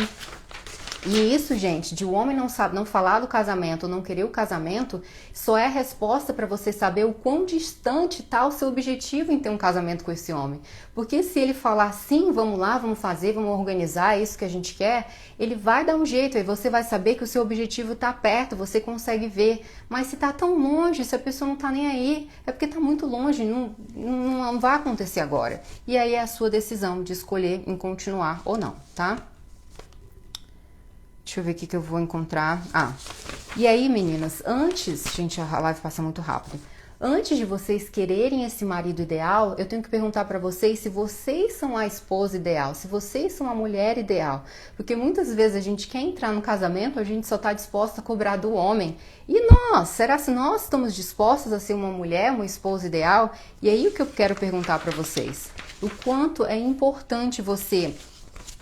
E isso, gente, de o homem não falar do casamento ou não querer o casamento, só é a resposta para você saber o quão distante está o seu objetivo em ter um casamento com esse homem. Porque se ele falar sim, vamos lá, vamos fazer, vamos organizar, é isso que a gente quer, ele vai dar um jeito, aí você vai saber que o seu objetivo está perto, você consegue ver. Mas se está tão longe, se a pessoa não está nem aí, é porque está muito longe, não vai acontecer agora. E aí é a sua decisão de escolher em continuar ou não, tá? Deixa eu ver o que eu vou encontrar. E aí, meninas, gente, a live passa muito rápido. Antes de vocês quererem esse marido ideal, eu tenho que perguntar pra vocês se vocês são a esposa ideal, se vocês são a mulher ideal. Porque muitas vezes a gente quer entrar no casamento, a gente só tá disposta a cobrar do homem. E nós, será que nós estamos dispostos a ser uma mulher, uma esposa ideal? E aí o que eu quero perguntar pra vocês? O quanto é importante você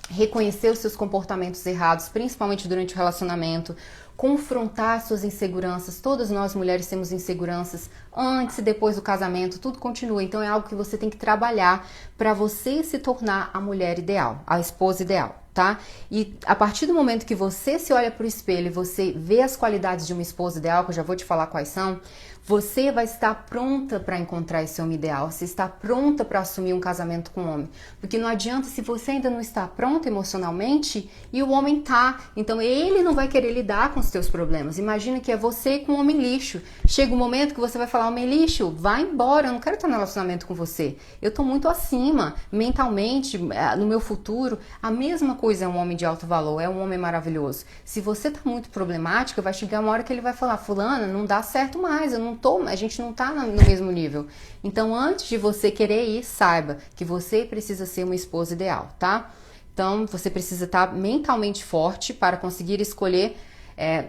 reconhecer os seus comportamentos errados, principalmente durante o relacionamento, confrontar suas inseguranças. Todas nós mulheres temos inseguranças antes e depois do casamento, tudo continua. Então é algo que você tem que trabalhar para você se tornar a mulher ideal, a esposa ideal, tá? E a partir do momento que você se olha pro espelho e você vê as qualidades de uma esposa ideal, que eu já vou te falar quais são, Você vai estar pronta para encontrar esse homem ideal, você está pronta para assumir um casamento com um homem. Porque não adianta se você ainda não está pronta emocionalmente e o homem tá. Então ele não vai querer lidar com os seus problemas. Imagina que é você com um homem lixo. Chega um momento que você vai falar, homem lixo, vai embora, eu não quero estar no relacionamento com você. Eu tô muito acima, mentalmente, no meu futuro. A mesma coisa é um homem de alto valor, é um homem maravilhoso. Se você tá muito problemática, vai chegar uma hora que ele vai falar, fulana, não dá certo mais, a gente não tá no mesmo nível. Então, antes de você querer ir, saiba que você precisa ser uma esposa ideal, tá? Então, você precisa estar mentalmente forte para conseguir escolher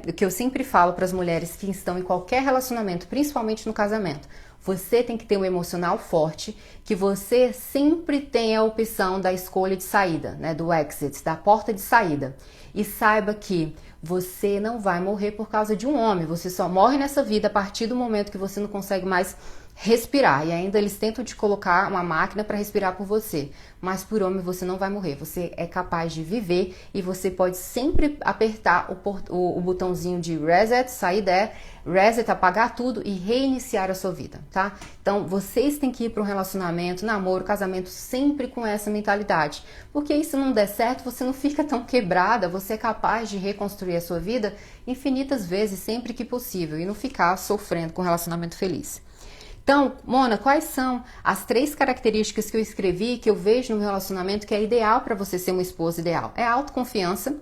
o que eu sempre falo para as mulheres que estão em qualquer relacionamento, principalmente no casamento. Você tem que ter um emocional forte, que você sempre tenha a opção da escolha de saída, né, do exit, da porta de saída. E saiba que você não vai morrer por causa de um homem, você só morre nessa vida a partir do momento que você não consegue mais respirar. E ainda eles tentam te colocar uma máquina para respirar por você. Mas por homem você não vai morrer. Você é capaz de viver e você pode sempre apertar o botãozinho de reset, sair reset, apagar tudo e reiniciar a sua vida, tá? Então vocês têm que ir para um relacionamento, namoro, casamento sempre com essa mentalidade. Porque aí se não der certo, você não fica tão quebrada, você é capaz de reconstruir a sua vida infinitas vezes, sempre que possível, e não ficar sofrendo com um relacionamento feliz. Então, Mona, quais são as 3 características que eu escrevi, que eu vejo no meu relacionamento que é ideal para você ser uma esposa ideal? É a autoconfiança,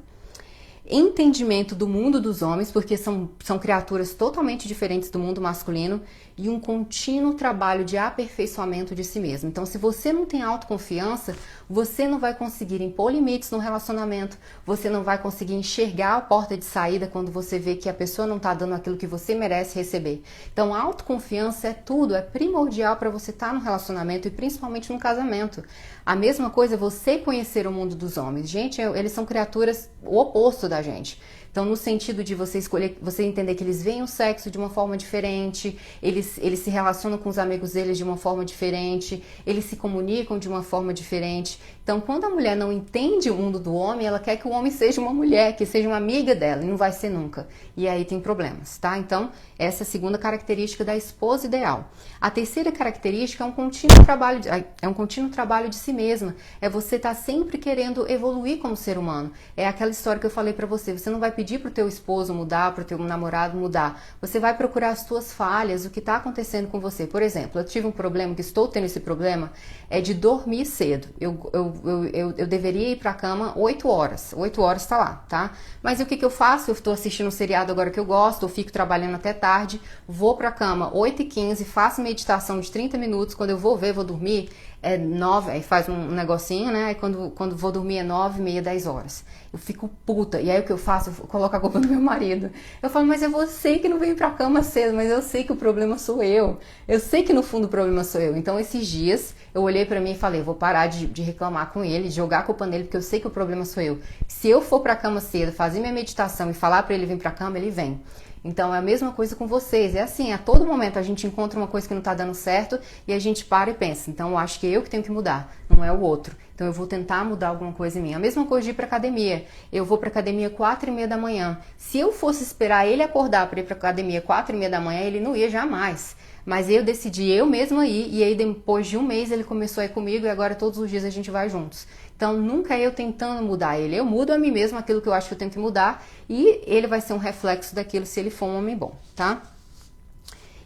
entendimento do mundo dos homens, porque são criaturas totalmente diferentes do mundo masculino, e um contínuo trabalho de aperfeiçoamento de si mesmo. Então, se você não tem autoconfiança, você não vai conseguir impor limites no relacionamento, você não vai conseguir enxergar a porta de saída quando você vê que a pessoa não está dando aquilo que você merece receber. Então, a autoconfiança é tudo, é primordial para você estar no relacionamento e principalmente no casamento. A mesma coisa é você conhecer o mundo dos homens. Gente, eles são criaturas o oposto da gente. Então, no sentido de você escolher, você entender que eles veem o sexo de uma forma diferente, eles se relacionam com os amigos deles de uma forma diferente, eles se comunicam de uma forma diferente. Então, quando a mulher não entende o mundo do homem, ela quer que o homem seja uma mulher, que seja uma amiga dela, e não vai ser nunca. E aí tem problemas, tá? Então, essa é a segunda característica da esposa ideal. A terceira característica é um contínuo trabalho de si mesma. É você estar sempre querendo evoluir como ser humano. É aquela história que eu falei pra você. Você não vai pedir pro teu esposo mudar, pro teu namorado mudar. Você vai procurar as tuas falhas, o que tá acontecendo com você. Por exemplo, eu tive um problema, que estou tendo esse problema, é de dormir cedo. Eu deveria ir pra cama 8 horas. 8 horas tá lá, tá? Mas o que eu faço? Eu tô assistindo um seriado agora que eu gosto, eu fico trabalhando até tarde, vou pra cama 8h15, faço meditação de 30 minutos, quando eu vou dormir, é 9, aí faz um negocinho, né? Aí quando vou dormir é 9h30, 10 horas. Eu fico puta. E aí o que eu faço? Eu coloco a culpa no meu marido. Eu falo, mas é você que não vem pra cama cedo, mas eu sei que o problema sou eu. Eu sei que no fundo o problema sou eu. Então esses dias eu olhei pra mim e falei, vou parar de reclamar com ele, de jogar a culpa nele, porque eu sei que o problema sou eu. Se eu for pra cama cedo, fazer minha meditação e falar pra ele vir pra cama, ele vem. Então é a mesma coisa com vocês, é assim, a todo momento a gente encontra uma coisa que não tá dando certo e a gente para e pensa, então eu acho que eu que tenho que mudar, não é o outro. Então eu vou tentar mudar alguma coisa em mim. A mesma coisa de ir pra academia, eu vou pra academia 4h30 da manhã. Se eu fosse esperar ele acordar para ir pra academia 4h30 da manhã, ele não ia jamais. Mas eu decidi eu mesma ir, e aí depois de um mês ele começou a ir comigo e agora todos os dias a gente vai juntos. Então nunca é eu tentando mudar ele, eu mudo a mim mesma aquilo que eu acho que eu tenho que mudar e ele vai ser um reflexo daquilo se ele for um homem bom, tá?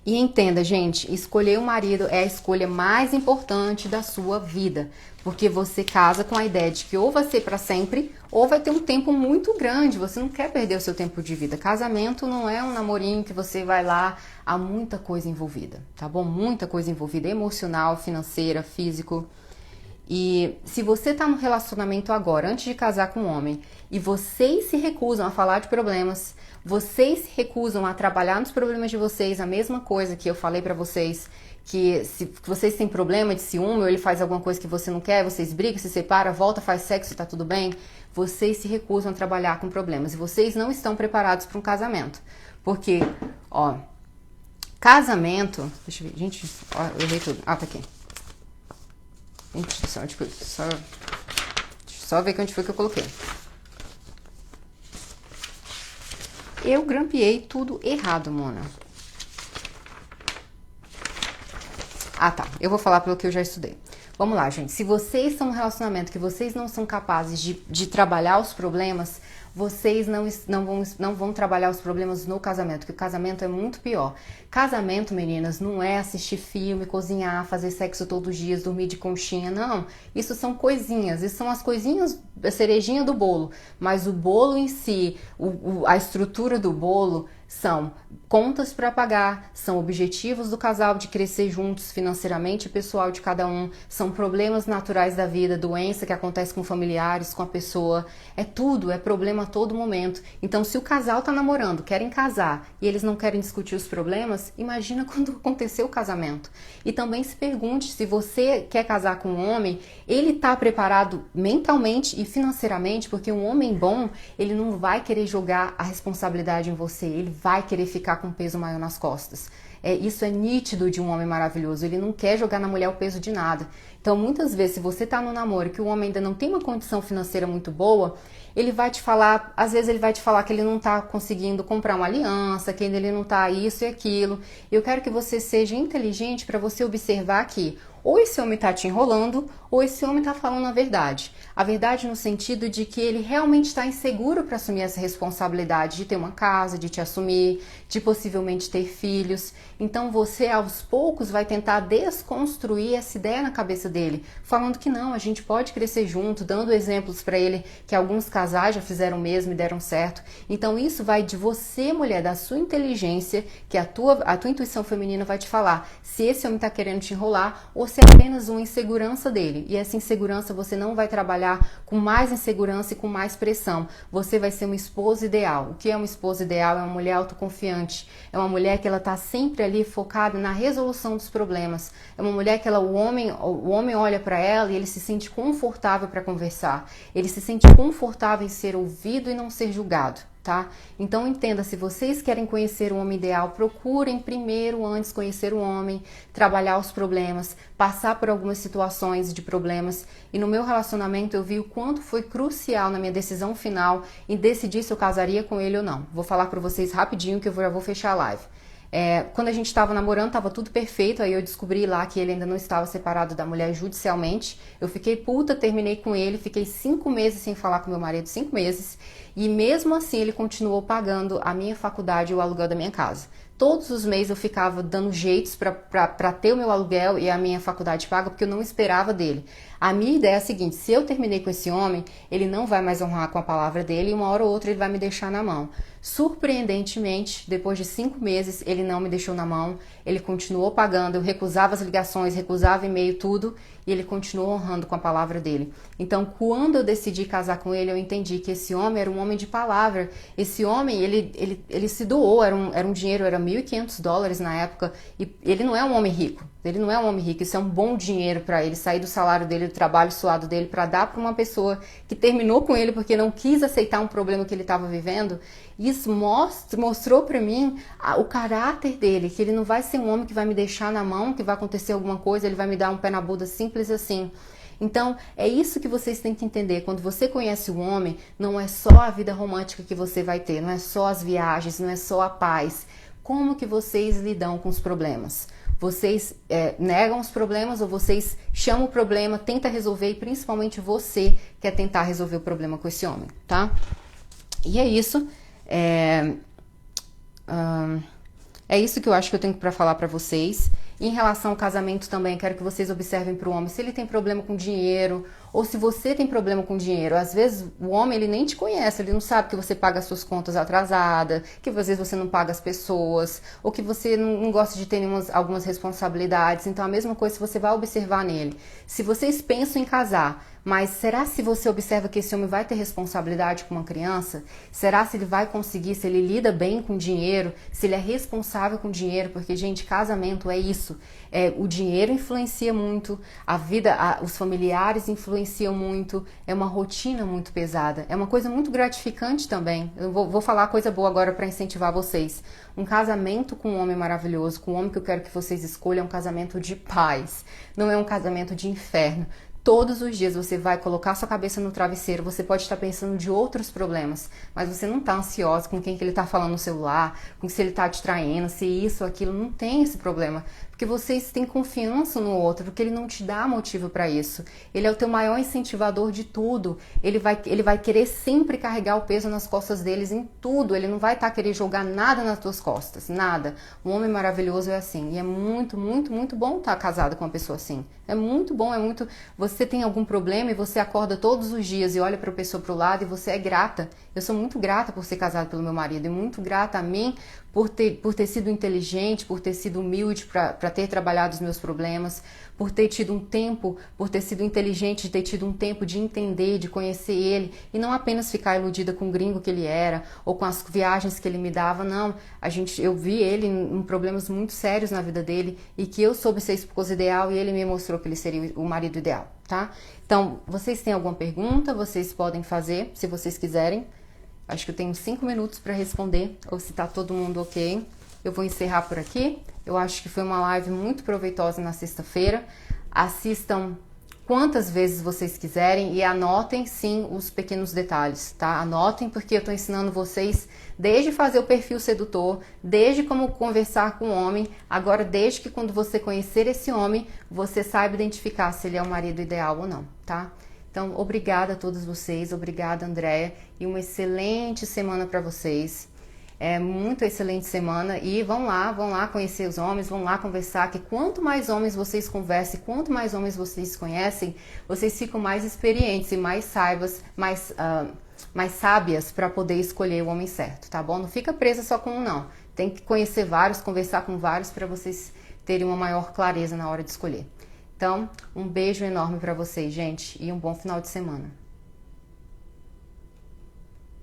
E entenda, gente, escolher um marido é a escolha mais importante da sua vida, porque você casa com a ideia de que ou vai ser pra sempre ou vai ter um tempo muito grande, você não quer perder o seu tempo de vida. Casamento não é um namorinho que você vai lá, há muita coisa envolvida, tá bom? Muita coisa envolvida, emocional, financeira, físico. E se você tá no relacionamento agora, antes de casar com um homem, e vocês se recusam a falar de problemas, vocês se recusam a trabalhar nos problemas de vocês, a mesma coisa que eu falei pra vocês, que se vocês têm problema de ciúme, ou ele faz alguma coisa que você não quer, vocês brigam, se separam, volta, faz sexo e tá tudo bem, vocês se recusam a trabalhar com problemas, e vocês não estão preparados para um casamento. Porque, ó, casamento, deixa eu ver, gente, ó, eu errei tudo, tá aqui. Gente, deixa eu só ver onde foi que eu coloquei. Eu grampeei tudo errado, Mona. Ah, tá. Eu vou falar pelo que eu já estudei. Vamos lá, gente. Se vocês estão num relacionamento que vocês não são capazes de trabalhar os problemas, vocês não vão trabalhar os problemas no casamento, porque o casamento é muito pior. Casamento, meninas, não é assistir filme, cozinhar, fazer sexo todos os dias, dormir de conchinha, não. Isso são coisinhas, isso são as coisinhas, a cerejinha do bolo. Mas o bolo em si, a estrutura do bolo são contas para pagar, são objetivos do casal de crescer juntos financeiramente e pessoal de cada um, são problemas naturais da vida, doença que acontece com familiares, com a pessoa, é tudo, é problema a todo momento. Então, se o casal tá namorando, querem casar e eles não querem discutir os problemas, imagina quando aconteceu o casamento. E também se pergunte, se você quer casar com um homem, ele tá preparado mentalmente e financeiramente, porque um homem bom, ele não vai querer jogar a responsabilidade em você, ele vai querer ficar com um peso maior nas costas. Isso é nítido de um homem maravilhoso, ele não quer jogar na mulher o peso de nada. Então, muitas vezes, se você tá no namoro e que o homem ainda não tem uma condição financeira muito boa, ele vai te falar, às vezes ele vai te falar que ele não tá conseguindo comprar uma aliança, que ele não tá isso e aquilo. Eu quero que você seja inteligente para você observar que ou esse homem tá te enrolando, ou esse homem tá falando a verdade. A verdade no sentido de que ele realmente está inseguro para assumir essa responsabilidade de ter uma casa, de te assumir, de possivelmente ter filhos. Então você, aos poucos, vai tentar desconstruir essa ideia na cabeça dele, falando que não, a gente pode crescer junto, dando exemplos para ele que alguns casais já fizeram o mesmo e deram certo. Então isso vai de você, mulher, da sua inteligência, que a tua intuição feminina vai te falar se esse homem tá querendo te enrolar ou se é apenas uma insegurança dele. E essa insegurança você não vai trabalhar com mais insegurança e com mais pressão. Você vai ser uma esposa ideal. O que é uma esposa ideal? É uma mulher autoconfiante. É uma mulher que ela tá sempre ali focada na resolução dos problemas. É uma mulher que o homem olha para ela e ele se sente confortável para conversar. Ele se sente confortável em ser ouvido e não ser julgado. Tá? Então entenda, se vocês querem conhecer o homem ideal, procurem primeiro, antes conhecer o homem, trabalhar os problemas, passar por algumas situações de problemas. E no meu relacionamento eu vi o quanto foi crucial na minha decisão final em decidir se eu casaria com ele ou não. Vou falar para vocês rapidinho que eu já vou fechar a live. Quando a gente estava namorando, estava tudo perfeito, aí eu descobri lá que ele ainda não estava separado da mulher judicialmente. Eu fiquei puta, terminei com ele, fiquei 5 meses sem falar com meu marido, 5 meses, e mesmo assim ele continuou pagando a minha faculdade e o aluguel da minha casa. Todos os meses eu ficava dando jeitos para ter o meu aluguel e a minha faculdade paga, porque eu não esperava dele. A minha ideia é a seguinte, se eu terminei com esse homem, ele não vai mais honrar com a palavra dele e uma hora ou outra ele vai me deixar na mão. Surpreendentemente, depois de 5 meses, ele não me deixou na mão, ele continuou pagando, eu recusava as ligações, recusava e-mail, tudo, e ele continuou honrando com a palavra dele. Então, quando eu decidi casar com ele, eu entendi que esse homem era um homem de palavra. Esse homem, ele se doou, era um dinheiro, era $1.500 na época, e ele não é um homem rico. Ele não é um homem rico, isso é um bom dinheiro para ele sair do salário dele, do trabalho suado dele, para dar para uma pessoa que terminou com ele porque não quis aceitar um problema que ele estava vivendo. Isso mostrou para mim o caráter dele, que ele não vai ser um homem que vai me deixar na mão, que vai acontecer alguma coisa, ele vai me dar um pé na bunda simples assim. Então, é isso que vocês têm que entender. Quando você conhece o homem, não é só a vida romântica que você vai ter, não é só as viagens, não é só a paz. Como que vocês lidam com os problemas? Vocês negam os problemas ou vocês chamam o problema, tenta resolver e principalmente você quer tentar resolver o problema com esse homem, tá? E é isso. É isso que eu acho que eu tenho para falar para vocês. Em relação ao casamento também, quero que vocês observem para o homem se ele tem problema com dinheiro ou se você tem problema com dinheiro. Às vezes o homem ele nem te conhece, ele não sabe que você paga as suas contas atrasadas, que às vezes você não paga as pessoas ou que você não gosta de ter algumas responsabilidades. Então a mesma coisa você vai observar nele. Se vocês pensam em casar, mas será se você observa que esse homem vai ter responsabilidade com uma criança? Será se ele vai conseguir, se ele lida bem com dinheiro, se ele é responsável com dinheiro? Porque, gente, casamento é isso. O dinheiro influencia muito, a vida, os familiares influenciam muito, é uma rotina muito pesada, é uma coisa muito gratificante também. Eu vou falar coisa boa agora para incentivar vocês. Um casamento com um homem maravilhoso, com um homem que eu quero que vocês escolham, é um casamento de paz, não é um casamento de inferno. Todos os dias você vai colocar sua cabeça no travesseiro, você pode estar pensando de outros problemas, mas você não está ansiosa com quem que ele está falando no celular, com se ele está te traindo, se isso, aquilo, não tem esse problema. Porque vocês têm confiança no outro, porque ele não te dá motivo para isso. Ele é o teu maior incentivador de tudo. Ele vai querer sempre carregar o peso nas costas deles em tudo. Ele não vai estar querer jogar nada nas tuas costas, nada. Um homem maravilhoso é assim. E é muito, muito, muito bom estar casado com uma pessoa assim. É muito bom, é muito... Você tem algum problema e você acorda todos os dias e olha para a pessoa pro lado e você é grata. Eu sou muito grata por ser casada pelo meu marido e muito grata a mim por ter sido inteligente, por ter sido humilde para ter trabalhado os meus problemas, por ter tido um tempo, por ter sido inteligente, de ter tido um tempo de entender, de conhecer ele e não apenas ficar iludida com o gringo que ele era ou com as viagens que ele me dava, não. Eu vi ele em problemas muito sérios na vida dele e que eu soube ser esposa ideal e ele me mostrou que ele seria o marido ideal, tá? Então, vocês têm alguma pergunta? Vocês podem fazer, se vocês quiserem. Acho que eu tenho 5 minutos para responder, ou se tá todo mundo ok. Eu vou encerrar por aqui. Eu acho que foi uma live muito proveitosa na sexta-feira. Assistam quantas vezes vocês quiserem e anotem sim os pequenos detalhes, tá? Anotem porque eu tô ensinando vocês desde fazer o perfil sedutor, desde como conversar com o homem, agora desde que quando você conhecer esse homem, você saiba identificar se ele é o marido ideal ou não, tá? Então, obrigada a todos vocês, obrigada, Andréia, e uma excelente semana para vocês. Muito excelente semana e vão lá conhecer os homens, vão lá conversar, que quanto mais homens vocês conversem, quanto mais homens vocês conhecem, vocês ficam mais experientes e mais mais sábias para poder escolher o homem certo, tá bom? Não fica presa só com um, não. Tem que conhecer vários, conversar com vários para vocês terem uma maior clareza na hora de escolher. Então, um beijo enorme para vocês, gente, e um bom final de semana.